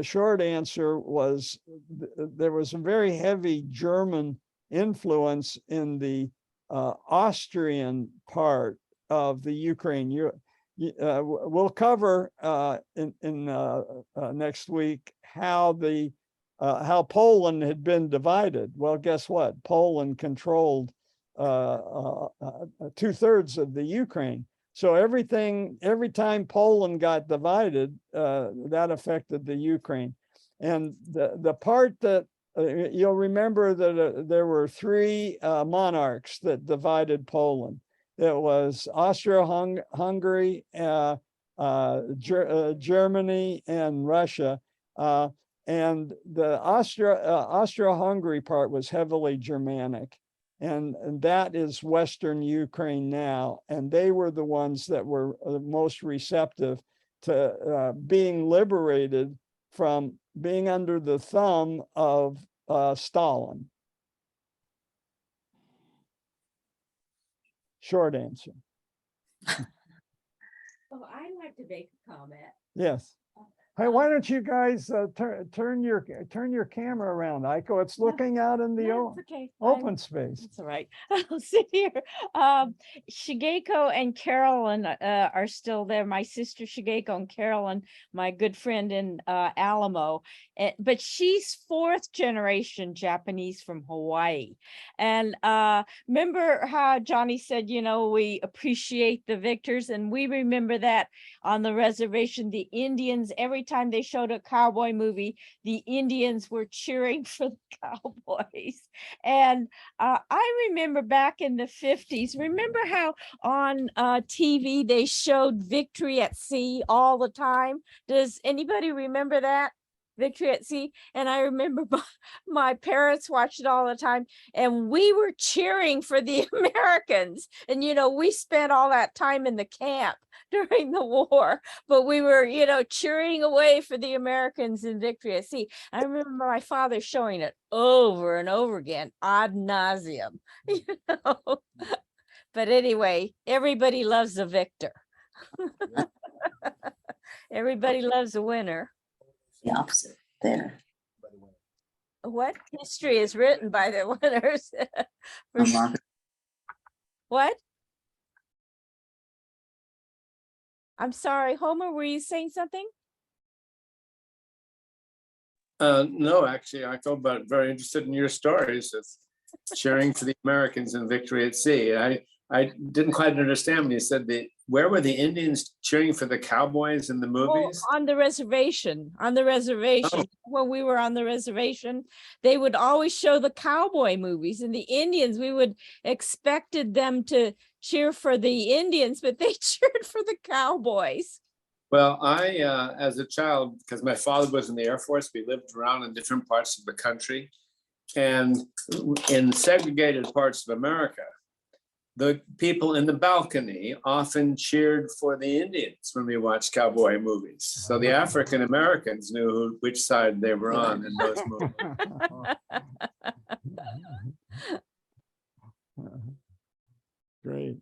short answer was there was a very heavy German influence in the Austrian part of the Ukraine. We'll cover in next week how Poland had been divided. Well, guess what? Poland controlled 2/3 of the Ukraine. So every time Poland got divided, that affected the Ukraine. And the part that you'll remember that there were three monarchs that divided Poland. It was Austria-Hungary, Germany, and Russia. And the Austria-Hungary part was heavily Germanic. And that is Western Ukraine now. And they were the ones that were most receptive to being liberated from being under the thumb of Stalin. Short answer. Oh, I'd like to make a comment. Yes. Hey, why don't you guys turn your camera around, Aiko? It's looking out in the No, it's okay. open space. That's all right. I'll sit here. Shigeko and Carolyn are still there. My sister Shigeko and Carolyn, my good friend in Alamo. But she's 4th generation Japanese from Hawaii. And remember how Johnny said, you know, we appreciate the victors, and we remember that on the reservation, the Indians, every time they showed a cowboy movie, the Indians were cheering for the cowboys. And I remember back in the 50s, remember how on TV they showed Victory at Sea all the time? Does anybody remember that? Victory at Sea? And I remember my parents watched it all the time, and we were cheering for the Americans. And, you know, we spent all that time in the camp during the war, but we were, you know, cheering away for the Americans in Victory at Sea. I remember my father showing it over and over again, ad nauseum, you know. But anyway, everybody loves a victor. Everybody loves a winner. The opposite there. What? History is written by the winners. For sure. What? I'm sorry, Homer, were you saying something? No, actually, I feel very interested in your stories of cheering for the Americans in Victory at Sea. I didn't quite understand when you said where were the Indians cheering for the cowboys in the movies? Oh, on the reservation, when we were on the reservation, they would always show the cowboy movies, and the Indians, we would expected them to cheer for the Indians, but they cheered for the cowboys. Well, I, as a child, because my father was in the Air Force, we lived around in different parts of the country. And in segregated parts of America, the people in the balcony often cheered for the Indians when we watched cowboy movies. So the African Americans knew which side they were on in those movies. Great.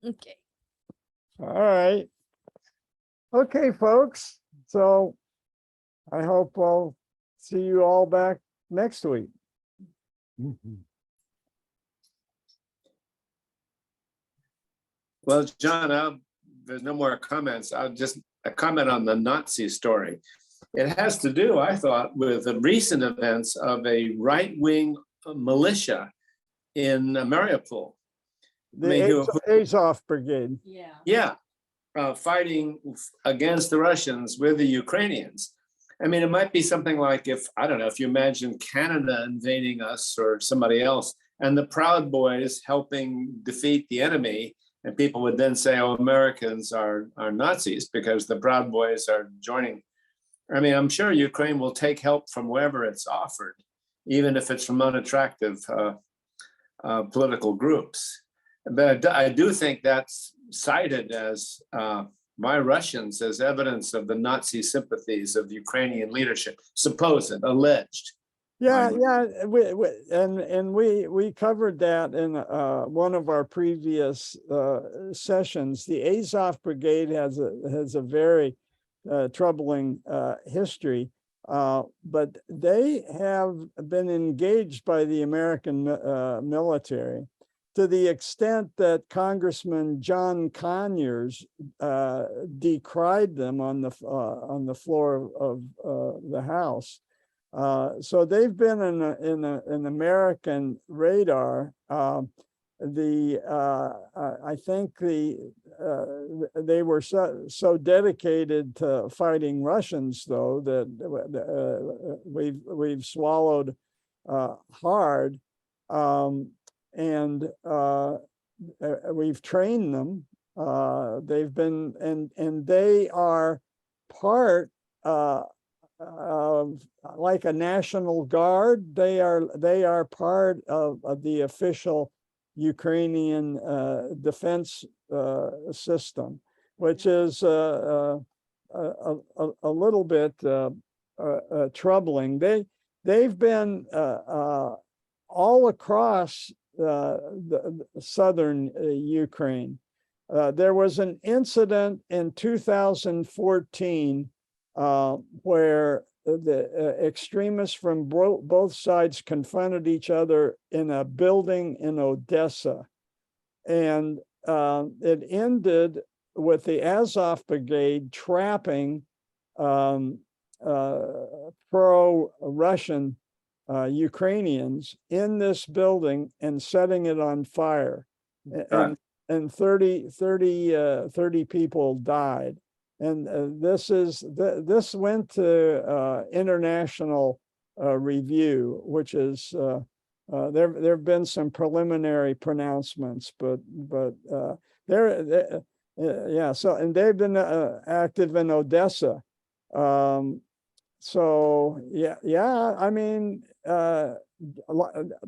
Okay. All right. Okay, folks. So I hope I'll see you all back next week. Well, John, there's no more comments. I'll just a comment on the Nazi story. It has to do, I thought, with the recent events of a right-wing militia in Mariupol. The Azov Brigade. Yeah. Yeah, fighting against the Russians with the Ukrainians. I mean, it might be something like if, I don't know, if you imagine Canada invading us or somebody else, and the Proud Boys helping defeat the enemy, and people would then say, oh, Americans are Nazis because the Proud Boys are joining. I mean, I'm sure Ukraine will take help from wherever it's offered, even if it's from unattractive political groups. But I do think that's cited as by Russians as evidence of the Nazi sympathies of Ukrainian leadership, supposed, alleged. Yeah, Fine. yeah, we covered that in one of our previous sessions. The Azov Brigade has a very troubling history, but they have been engaged by the American military to the extent that Congressman John Conyers decried them on the floor of the House. So they've been in an American radar. I think they were so dedicated to fighting Russians, though, that we've swallowed hard, and we've trained them. They've been and they are part. Like a National Guard, they are part of the official Ukrainian defense system, which is a little bit troubling. They've been all across the southern Ukraine. There was an incident in 2014 where the extremists from both sides confronted each other in a building in Odessa. And it ended with the Azov Brigade trapping pro-Russian Ukrainians in this building and setting it on fire. And 30 people died. And this went to international review, which is there have been some preliminary pronouncements, but yeah. So and they've been active in Odessa. So yeah. I mean,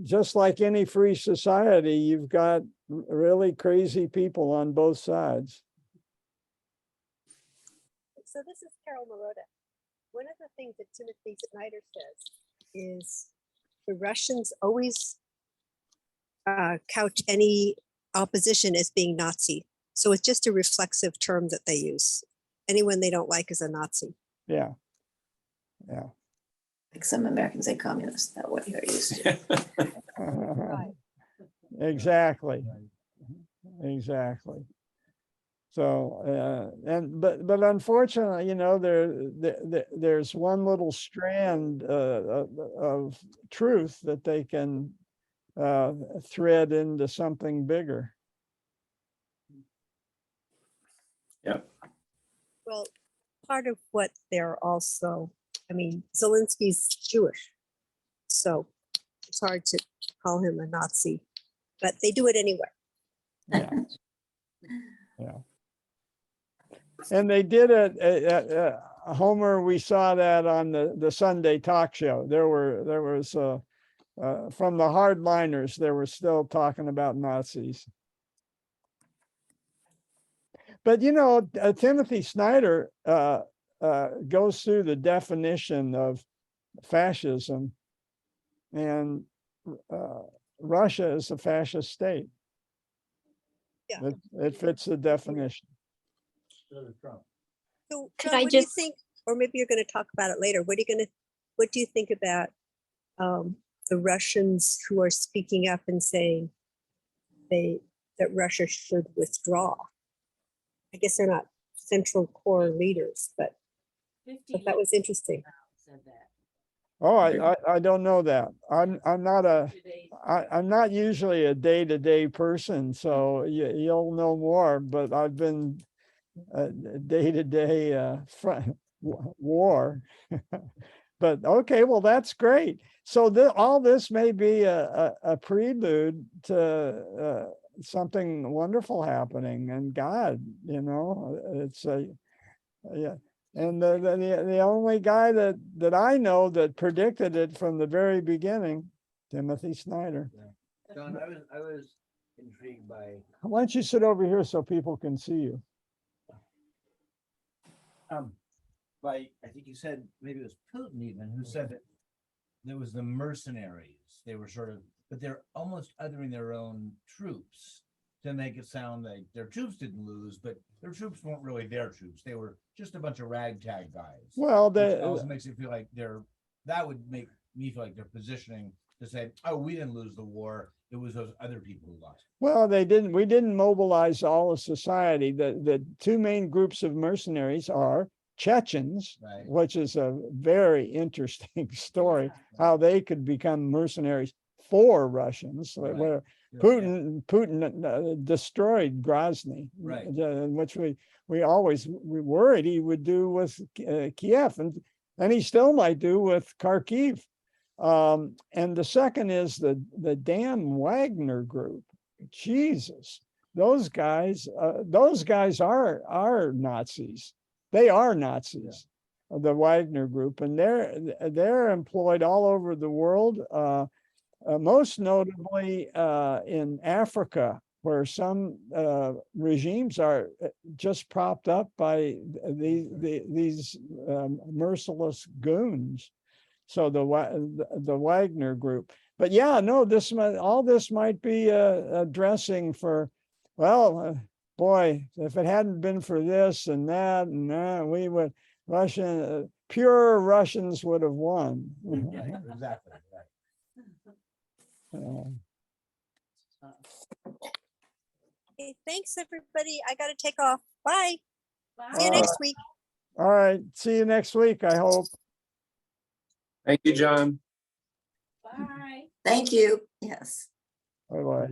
just like any free society, you've got really crazy people on both sides. So this is Carol Marotta. One of the things that Timothy Snyder says is the Russians always couch any opposition as being Nazi. So it's just a reflexive term that they use. Anyone they don't like is a Nazi. Yeah. Like some Americans say communist, that what you're used to. Right. Exactly. So, but unfortunately, you know, there's one little strand of truth that they can thread into something bigger. Yep. Well, part of what they're also, I mean, Zelensky's Jewish, so it's hard to call him a Nazi, but they do it anyway. Yeah. And they did it at Homer. We saw that on the Sunday talk show. There was from the hardliners, they were still talking about Nazis. But you know, Timothy Snyder goes through the definition of fascism, and Russia is a fascist state. Yeah. It fits the definition. So does Trump. So, Could John, I what do you just- think, or maybe you're gonna talk about it later, what do you think about the Russians who are speaking up and saying that Russia should withdraw? I guess they're not central core leaders, but 50 that was interesting. said that. Oh, I don't know that. I'm not usually a day-to-day person, so you'll know more, but I've been day-to-day front war. But okay, well, that's great. So all this may be a prelude to something wonderful happening, and God, you know, it's yeah. And the only guy that I know that predicted it from the very beginning, Timothy Snyder. John, I was intrigued by, Why don't you sit over here so people can see you? by, I think you said, maybe it was Putin even, who said that there was the mercenaries. They were sort of, but they're almost othering their own troops to make it sound like their troops didn't lose, but their troops weren't really their troops. They were just a bunch of ragtag guys. Well, Which also makes it feel like that would make me feel like they're positioning to say, oh, we didn't lose the war. It was those other people who lost. well, we didn't mobilize all of society. The two main groups of mercenaries are Chechens, Right. which is a very interesting story, how they could become mercenaries for Russians, Right. where Yeah. Putin destroyed Grozny, Right. Which we worried he would do with Kiev, and he still might do with Kharkiv. And the second is the damn Wagner group. Jesus, those guys are Nazis. They are Nazis, the Wagner group, and they're employed all over the world. Most notably in Africa, where some regimes are just propped up by these merciless goons. So the Wagner group. But yeah, no, all this might be a dressing for, well, boy, if it hadn't been for this and that, we would, pure Russians would have won. Right, exactly. Right. Okay, thanks, everybody. I gotta take off. Bye. See you Bye. next week. All right, see you next week, I hope. Thank you, John. Bye. Thank you. Yes. Bye-bye.